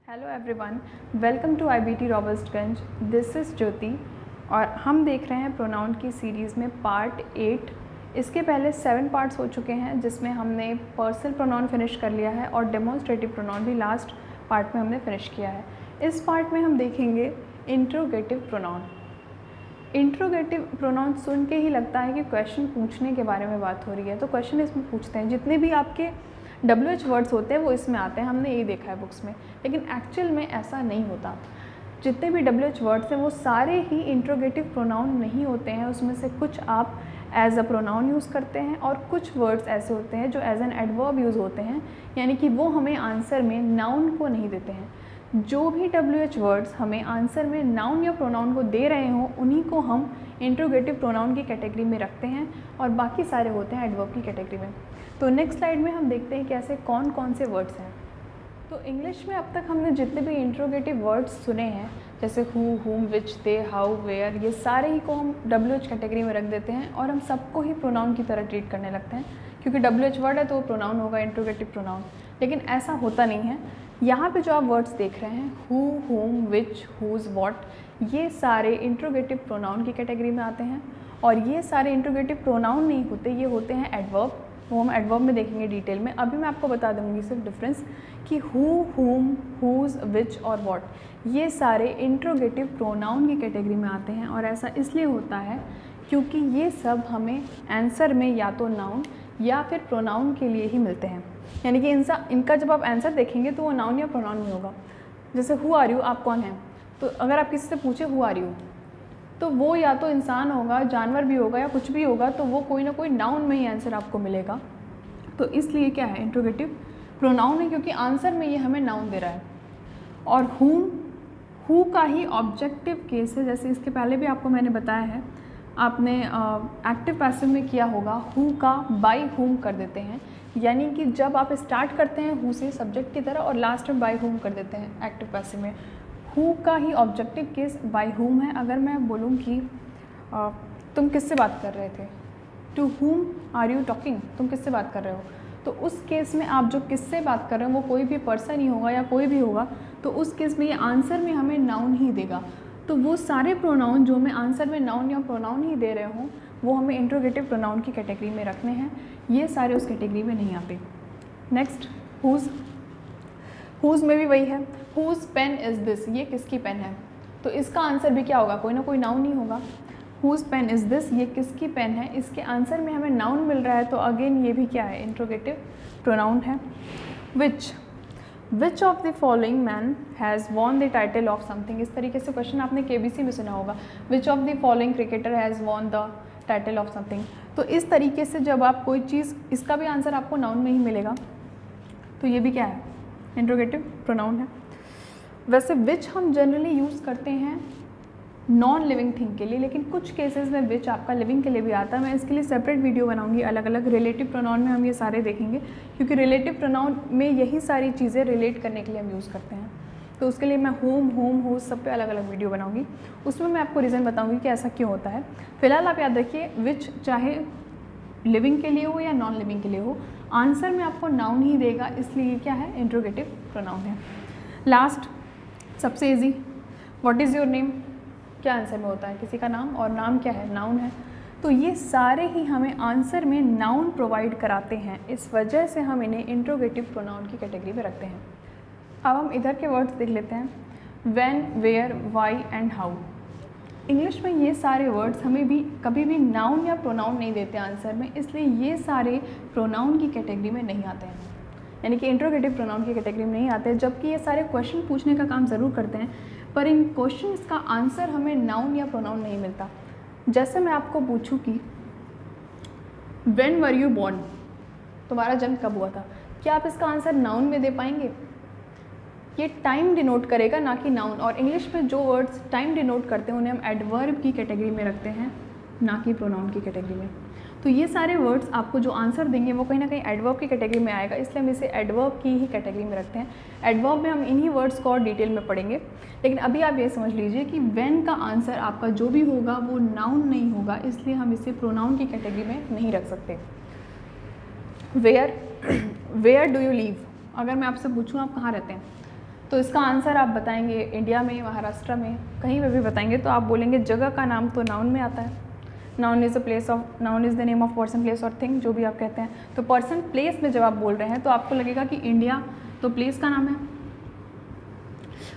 Hello everyone, welcome to IBT Robertsganj. This is Jyoti और हम देख रहे हैं प्रोनाउन की सीरीज़ में पार्ट 8। इसके पहले 7 पार्ट्स हो चुके हैं जिसमें हमने पर्सनल प्रोनाउन फिनिश कर लिया है और डेमोन्स्ट्रेटिव प्रोनाउन भी लास्ट पार्ट में हमने फिनिश किया है। इस पार्ट में हम देखेंगे इंट्रोगेटिव प्रोनाउन। इंट्रोगेटिव प्रोनाउन सुन के ही लगता है कि क्वेश्चन पूछने के बारे में बात हो रही है, तो क्वेश्चन इसमें पूछते हैं। जितने भी आपके WH वर्ड्स होते हैं वो इसमें आते हैं, हमने यही देखा है बुक्स में, लेकिन एक्चुअल में ऐसा नहीं होता। जितने भी WH वर्ड्स हैं वो सारे ही इंट्रोगेटिव प्रोनाउन नहीं होते हैं। उसमें से कुछ आप एज अ प्रोनाउन यूज़ करते हैं और कुछ वर्ड्स ऐसे होते हैं जो एज एन एडवर्ब यूज़ होते हैं, यानी कि वो हमें आंसर में नाउन को नहीं देते हैं। जो भी WH वर्ड्स हमें आंसर में नाउन या प्रोनाउन को दे रहे हों उन्हीं को हम इंट्रोगेटिव प्रोनाउन की कैटेगरी में रखते हैं और बाकी सारे होते हैं एडवर्ब की कैटेगरी में। तो नेक्स्ट स्लाइड में हम देखते हैं कि ऐसे कौन कौन से वर्ड्स हैं। तो इंग्लिश में अब तक हमने जितने भी इंट्रोगेटिव वर्ड्स सुने हैं, जैसे हु, हुम, विच, दे, हाउ, वेयर, ये सारे ही को हम WH कैटेगरी में रख देते हैं और हम सबको ही प्रोनाउन की तरह ट्रीट करने लगते हैं, क्योंकि WH वर्ड है तो वो प्रोनाउन होगा, इंट्रोगेटिव प्रोनाउन। लेकिन ऐसा होता नहीं है। यहाँ पे जो आप वर्ड्स देख रहे हैं, हु, हुम, विच, हुज़, वॉट, ये सारे इंट्रोगेटिव प्रोनाउन की कैटेगरी में आते हैं। और ये सारे इंट्रोगेटिव प्रोनाउन नहीं होते, ये होते हैं एडवर्ब। वो हम एडवर्ब में देखेंगे डिटेल में। अभी मैं आपको बता दूंगी सिर्फ डिफरेंस कि हु, हुम, हुज़, विच और वॉट, ये सारे इंट्रोगेटिव प्रोनाउन की कैटेगरी में आते हैं। और ऐसा इसलिए होता है क्योंकि ये सब हमें आंसर में या तो नाउन या फिर प्रोनाउन के लिए ही मिलते हैं। यानी कि इनका जब आप आंसर देखेंगे तो वो नाउन या प्रोनाउन नहीं होगा। जैसे हु आर यू, आप कौन हैं, तो अगर आप किसी से पूछे हु आर यू, तो वो या तो इंसान होगा, जानवर भी होगा, या कुछ भी होगा, तो वो कोई ना कोई नाउन में ही आंसर आपको मिलेगा। तो इसलिए क्या है, इंट्रोगेटिव प्रोनाउन है, क्योंकि आंसर में ये हमें नाउन दे रहा है। और हु का ही ऑब्जेक्टिव केस है, जैसे इसके पहले भी आपको मैंने बताया है, आपने एक्टिव पैसिव में किया होगा, हु का बाय हुम कर देते हैं। यानी कि जब आप स्टार्ट करते हैं हु से सब्जेक्ट की तरह और लास्ट में बाय हुम कर देते हैं एक्टिव पैसिव में। हु का ही ऑब्जेक्टिव केस बाय हुम है। अगर मैं बोलूँ कि तुम किससे बात कर रहे थे, to whom are you talking, तुम किससे बात कर रहे हो, तो उस केस में आप जो किससे बात कर रहे हो वो कोई भी पर्सन ही होगा या कोई भी होगा, तो उस केस में ये आंसर में हमें नाउन ही देगा। तो वो सारे प्रोनाउन जो हमें आंसर में नाउन या प्रोनाउन ही दे रहे हों वो हमें इंट्रोगेटिव प्रोनाउन की कैटेगरी में रखने हैं। ये सारे उस कैटेगरी में नहीं आते। नेक्स्ट, हुज़ में भी वही है, हुज़ पेन इज़ दिस, ये किसकी पेन है, तो इसका आंसर भी क्या होगा, कोई ना कोई नाउन ही होगा। हुज़ पेन इज़ दिस, ये किसकी पेन है, इसके आंसर में हमें नाउन मिल रहा है, तो अगेन ये भी क्या है, इंट्रोगेटिव प्रोनाउन है। Which of the following man has won the title of something, इस तरीके से क्वेश्चन आपने KBC में सुना होगा, which of the following cricketer has won the title of something. तो इस तरीके से जब आप कोई चीज़, इसका भी आंसर आपको नाउन में ही मिलेगा, तो ये भी क्या है, इंट्रोगेटिव प्रोनाउन है। वैसे विच हम जनरली यूज़ करते हैं नॉन लिविंग थिंग के लिए, लेकिन कुछ केसेस में विच आपका लिविंग के लिए भी आता है। मैं इसके लिए सेपरेट वीडियो बनाऊंगी अलग अलग। रिलेटिव प्रोनाउन में हम ये सारे देखेंगे, क्योंकि रिलेटिव प्रोनाउन में यही सारी चीज़ें रिलेट करने के लिए हम यूज़ करते हैं। तो उसके लिए मैं होम, होम, हुज सब पे अलग अलग वीडियो बनाऊंगी, उसमें मैं आपको रीज़न बताऊँगी कि ऐसा क्यों होता है। फिलहाल आप याद रखिए, विच चाहे लिविंग के लिए हो या नॉन लिविंग के लिए हो, आंसर में आपको नाउन ही देगा, इसलिए क्या है, इंट्रोगेटिव प्रोनाउन है। लास्ट, सबसे easy, what is your name, क्या आंसर में होता है, किसी का नाम, और नाम क्या है, नाउन है। तो ये सारे ही हमें आंसर में नाउन प्रोवाइड कराते हैं, इस वजह से हम इन्हें इंट्रोगेटिव प्रोनाउन की कैटेगरी में रखते हैं। अब हम इधर के वर्ड्स देख लेते हैं, when, where, why and how. English में ये सारे वर्ड्स हमें भी कभी भी नाउन या प्रोनाउन नहीं देते आंसर में, इसलिए ये सारे प्रोनाउन की कैटेगरी में नहीं आते हैं, यानी कि इंट्रोगेटिव प्रोनाउन की कैटेगरी में नहीं आते हैं। जबकि ये सारे क्वेश्चन पूछने का काम ज़रूर करते हैं, पर इन क्वेश्चंस का आंसर हमें नाउन या प्रोनाउन नहीं मिलता। जैसे मैं आपको पूछूं कि व्हेन वर यू बॉर्न, तुम्हारा जन्म कब हुआ था, क्या आप इसका आंसर नाउन में दे पाएंगे? ये टाइम डिनोट करेगा, ना कि नाउन। और इंग्लिश में जो वर्ड्स टाइम डिनोट करते हैं उन्हें हम एडवर्ब की कैटेगरी में रखते हैं, ना कि प्रोनाउन की कैटेगरी में। तो ये सारे वर्ड्स आपको जो आंसर देंगे वो कहीं ना कहीं एडवर्ब की कैटेगरी में आएगा, इसलिए हम इसे एडवर्ब की ही कैटेगरी में रखते हैं। एडवर्ब में हम इन्हीं वर्ड्स को और डिटेल में पढ़ेंगे, लेकिन अभी आप ये समझ लीजिए कि व्हेन का आंसर आपका जो भी होगा वो नाउन नहीं होगा, इसलिए हम इसे प्रोनाउन की कैटेगरी में नहीं रख सकते। वेयर डू यू लिव, अगर मैं आपसे पूछूँ आप कहाँ रहते हैं, तो इसका आंसर आप बताएंगे इंडिया में, महाराष्ट्र में, कहीं पे भी बताएंगे तो आप बोलेंगे जगह का नाम तो नाउन में आता है। Noun is the name of person, place और थिंग, जो भी आप कहते हैं। तो पर्सन प्लेस में जब आप बोल रहे हैं तो आपको लगेगा कि इंडिया तो प्लेस का नाम है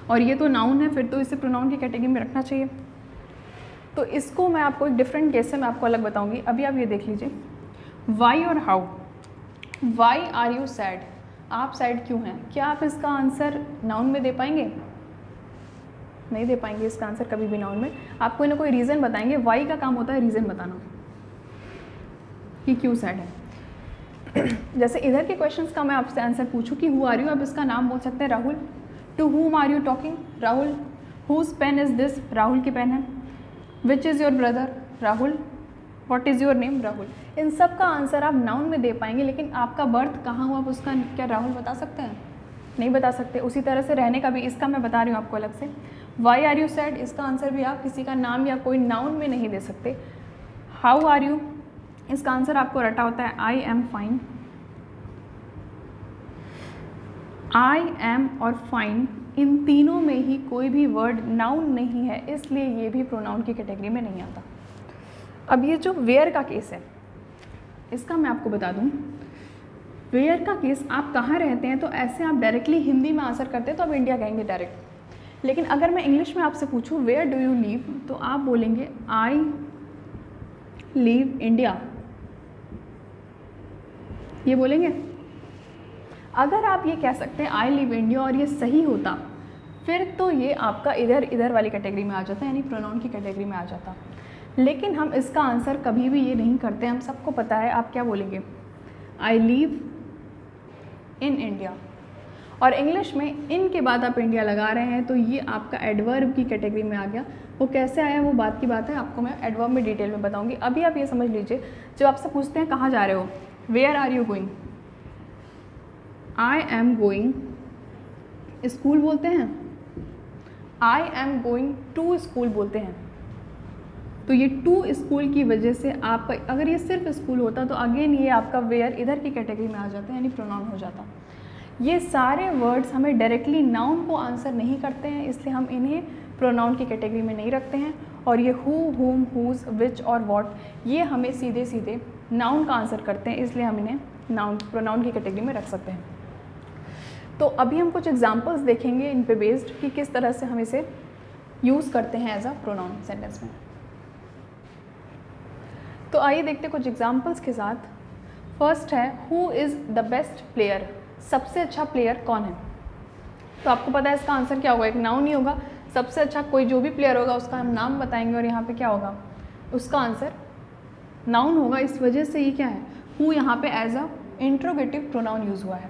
और ये तो नाउन है, फिर तो इसे प्रोनाउन की कैटेगरी में रखना चाहिए। तो इसको मैं आपको एक डिफरेंट केस से मैं आपको अलग बताऊंगी। अभी आप ये देख लीजिए, वाई और how. Why are you sad, आप सैड क्यों हैं? क्या आप इसका आंसर नाउन में दे पाएंगे? नहीं दे पाएंगे इसका आंसर कभी भी नाउन में। आप कोई ना कोई रीज़न बताएंगे। वाई का काम होता है रीज़न बताना कि क्यों सैड है। जैसे इधर के क्वेश्चंस का मैं आपसे आंसर पूछूं कि हु आर यू, आप इसका नाम बोल सकते हैं Rahul. To whom are you talking, Rahul. Whose pen is this, Rahul की पेन है। Which is your brother, Rahul. What is your name, Rahul. इन सब का आंसर आप नाउन में दे पाएंगे, लेकिन आपका बर्थ कहाँ हुआ आप उसका क्या राहुल बता सकते हैं? नहीं बता सकते। उसी तरह से रहने का भी, इसका मैं बता रही हूँ आपको अलग से। वाई आर यू सैड, इसका आंसर भी आप किसी का नाम या कोई नाउन में नहीं दे सकते। हाउ आर यू, इसका आंसर आपको रटा होता है I am fine. I am और फाइन, इन तीनों में ही कोई भी वर्ड नाउन नहीं है, इसलिए ये भी प्रोनाउन की कैटेगरी में नहीं आता। अब ये जो वेयर का केस है, इसका मैं आपको बता दूं। वेयर का केस, आप कहाँ रहते हैं, तो ऐसे आप डायरेक्टली हिंदी में आंसर करते हैं तो आप इंडिया कहेंगे डायरेक्ट। लेकिन अगर मैं इंग्लिश में आपसे पूछूं वेयर डू यू लिव, तो आप बोलेंगे आई लिव इंडिया, ये बोलेंगे। अगर आप ये कह सकते हैं आई लिव इंडिया और ये सही होता, फिर तो ये आपका इधर वाली कैटेगरी में आ जाता, यानी प्रोनाउन की कैटेगरी में आ जाता। लेकिन हम इसका आंसर कभी भी ये नहीं करते। हम सबको पता है आप क्या बोलेंगे, आई लिव इन इंडिया। और इंग्लिश में इन के बाद आप इंडिया लगा रहे हैं, तो ये आपका एडवर्ब की कैटेगरी में आ गया। वो कैसे आया वो बात की बात है, आपको मैं एडवर्ब में डिटेल में बताऊंगी। अभी आप ये समझ लीजिए, जब आपसे पूछते हैं कहाँ जा रहे हो, where are you going, I am going school बोलते हैं, I am going to school बोलते हैं। तो ये टू स्कूल की वजह से आपका, अगर ये सिर्फ स्कूल होता तो अगेन ये आपका वेयर इधर की कैटेगरी में आ जाता है, यानी प्रोनाउन हो जाता। ये सारे वर्ड्स हमें डायरेक्टली नाउन को आंसर नहीं करते हैं, इसलिए हम इन्हें प्रोनाउन की कैटेगरी में नहीं रखते हैं। और ये हु, हुम, हुज, विच और वॉट, ये हमें सीधे सीधे नाउन का आंसर करते हैं, इसलिए हम इन्हें प्रोनाउन की कैटेगरी में रख सकते हैं। तो अभी हम कुछ एग्जाम्पल्स देखेंगे इन पे बेस्ड कि किस तरह से हम इसे यूज़ करते हैं एज अ प्रोनाउन सेंटेंस में। तो आइए देखते हैं कुछ एग्जाम्पल्स के साथ। फर्स्ट है who is the best player, सबसे अच्छा प्लेयर कौन है। तो आपको पता है इसका आंसर क्या होगा, एक नाउन ही होगा। सबसे अच्छा कोई जो भी प्लेयर होगा उसका हम नाम बताएंगे और यहाँ पे क्या होगा, उसका आंसर नाउन होगा। इस वजह से ये क्या है, हु यहाँ पे as a interrogative pronoun use हुआ है।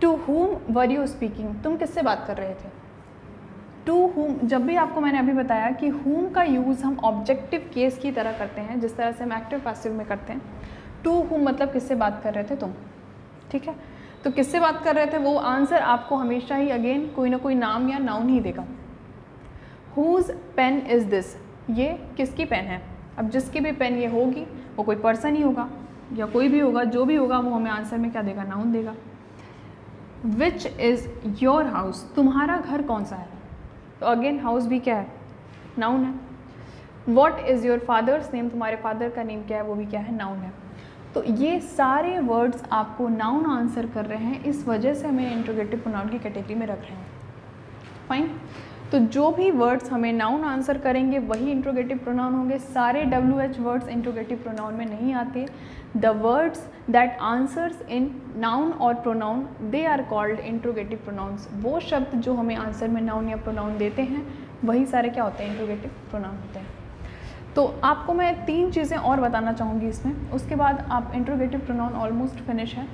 To whom were you speaking, तुम किससे बात कर रहे थे। टू whom, जब भी आपको मैंने अभी बताया कि whom का यूज़ हम ऑब्जेक्टिव केस की तरह करते हैं, जिस तरह से हम एक्टिव पैसिव में करते हैं। टू whom मतलब किससे बात कर रहे थे तुम, ठीक है। तो किससे बात कर रहे थे, वो आंसर आपको हमेशा ही अगेन कोई ना कोई नाम या नाउन ही देगा। हुज पेन इज़ दिस, ये किसकी पेन है। अब जिसकी भी पेन ये होगी वो कोई पर्सन ही होगा या कोई भी होगा, जो भी होगा वो हमें आंसर में क्या देगा, नाउन देगा। विच इज़ योर हाउस, तुम्हारा घर कौन सा है। तो अगेन हाउस भी क्या है, नाउन है। What is your father's name, तुम्हारे फादर का नेम क्या है, वो भी क्या है, नाउन है। तो ये सारे वर्ड्स आपको नाउन आंसर कर रहे हैं, इस वजह से हमें इंट्रोगेटिव प्रोनाउन की कैटेगरी में रख रहे हैं। फाइन। तो जो भी वर्ड्स हमें नाउन आंसर करेंगे वही इंट्रोगेटिव प्रोनाउन होंगे। सारे WH वर्ड्स इंट्रोगेटिव प्रोनाउन में नहीं आते। The words that answers in noun और pronoun they are called interrogative pronouns. वो शब्द जो हमें आंसर में नाउन या प्रोनाउन देते हैं वही सारे क्या होते हैं, इंट्रोगेटिव प्रोनाउन होते हैं। तो आपको मैं 3 चीज़ें और बताना चाहूँगी इसमें, उसके बाद आप इंट्रोगेटिव प्रोनाउन ऑलमोस्ट फिनिश है।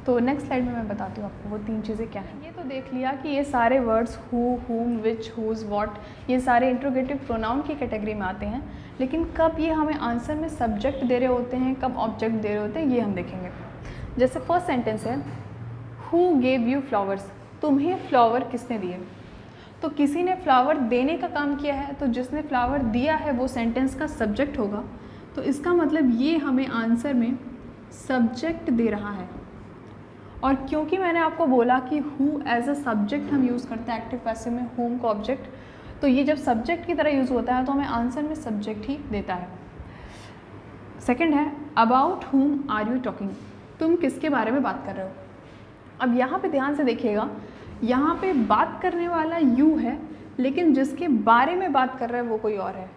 तो नेक्स्ट स्लाइड में मैं बताती हूँ आपको वो 3 चीज़ें क्या हैं। ये तो देख लिया कि ये सारे वर्ड्स हु, हुम, विच, हुज, व्हाट, ये सारे इंट्रोगेटिव प्रोनाउन की कैटेगरी में आते हैं। लेकिन कब ये हमें आंसर में सब्जेक्ट दे रहे होते हैं, कब ऑब्जेक्ट दे रहे होते हैं, ये हम देखेंगे। जैसे फर्स्ट सेंटेंस है हु गेव यू फ्लावर्स, तुम्हें फ्लावर किसने दिए। तो किसी ने फ्लावर देने का काम किया है, तो जिसने फ्लावर दिया है वो सेंटेंस का सब्जेक्ट होगा। तो इसका मतलब ये हमें आंसर में सब्जेक्ट दे रहा है। और क्योंकि मैंने आपको बोला कि हु एज अ सब्जेक्ट हम यूज़ करते हैं एक्टिव पैसिव में हुम को ऑब्जेक्ट, तो ये जब सब्जेक्ट की तरह यूज़ होता है तो हमें आंसर में सब्जेक्ट ही देता है। सेकंड है अबाउट हुम आर यू टॉकिंग, तुम किसके बारे में बात कर रहे हो। अब यहाँ पे ध्यान से देखिएगा, यहाँ पे बात करने वाला यू है, लेकिन जिसके बारे में बात कर रहा है वो कोई और है।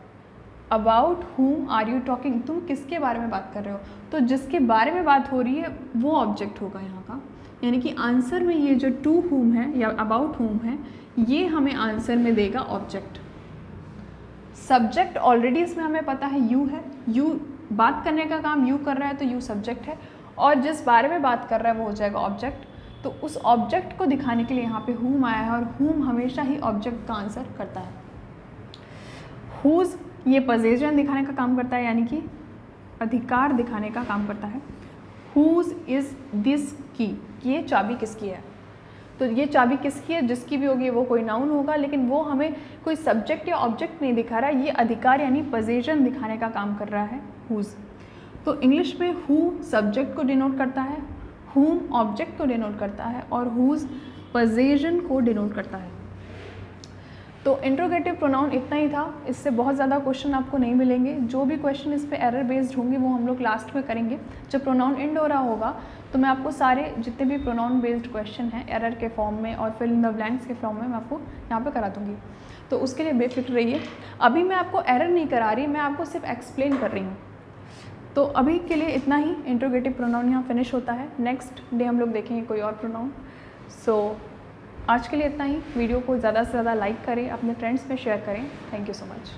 अबाउट हुम आर यू टॉकिंग, तुम किसके बारे में बात कर रहे हो, तो जिसके बारे में बात हो रही है वो ऑब्जेक्ट होगा यहाँ का, यानी कि आंसर में ये जो टू हुम है या अबाउट हुम है ये हमें आंसर में देगा ऑब्जेक्ट। सब्जेक्ट ऑलरेडी इसमें हमें पता है यू है, यू बात करने का काम यू कर रहा है तो यू सब्जेक्ट है, और जिस बारे में बात कर रहा है वो हो जाएगा ऑब्जेक्ट। तो उस ऑब्जेक्ट को दिखाने के लिए यहाँ पे हुम आया है, और हुम हमेशा ही ऑब्जेक्ट का आंसर करता है। हुज ये पोजीशन दिखाने का काम करता है, यानी कि अधिकार दिखाने का काम करता है। हुज इज़ दिस की, ये चाबी किसकी है, तो ये चाबी किसकी है, जिसकी भी होगी वो कोई नाउन होगा, लेकिन वो हमें कोई सब्जेक्ट या ऑब्जेक्ट नहीं दिखा रहा है, ये अधिकार यानी पोजीशन दिखाने का काम कर रहा है हुज। तो इंग्लिश में हु सब्जेक्ट को डिनोट करता है, हुम ऑब्जेक्ट को डिनोट करता है, और हुज पोजीशन को डिनोट करता है। तो इंट्रोगेटिव प्रोनाउन इतना ही था, इससे बहुत ज़्यादा क्वेश्चन आपको नहीं मिलेंगे। जो भी क्वेश्चन इस पे एरर बेस्ड होंगे वो हम लोग लास्ट में करेंगे। जब प्रोनाउन एंड हो रहा होगा तो मैं आपको सारे जितने भी प्रोनाउन बेस्ड क्वेश्चन हैं एरर के फॉर्म में और फिल इन द ब्लैंक्स के फॉर्म में मैं आपको यहाँ पे करा दूँगी, तो उसके लिए बेफिक्र रहिए। अभी मैं आपको एरर नहीं करा रही, मैं आपको सिर्फ एक्सप्लेन कर रही हूँ। तो अभी के लिए इतना ही, इंट्रोगेटिव प्रोनाउन यहाँ फिनिश होता है। नेक्स्ट डे हम लोग देखेंगे कोई और प्रोनाउन। सो आज के लिए इतना ही। वीडियो को ज़्यादा से ज़्यादा लाइक करें, अपने फ्रेंड्स में शेयर करें। Thank you so much.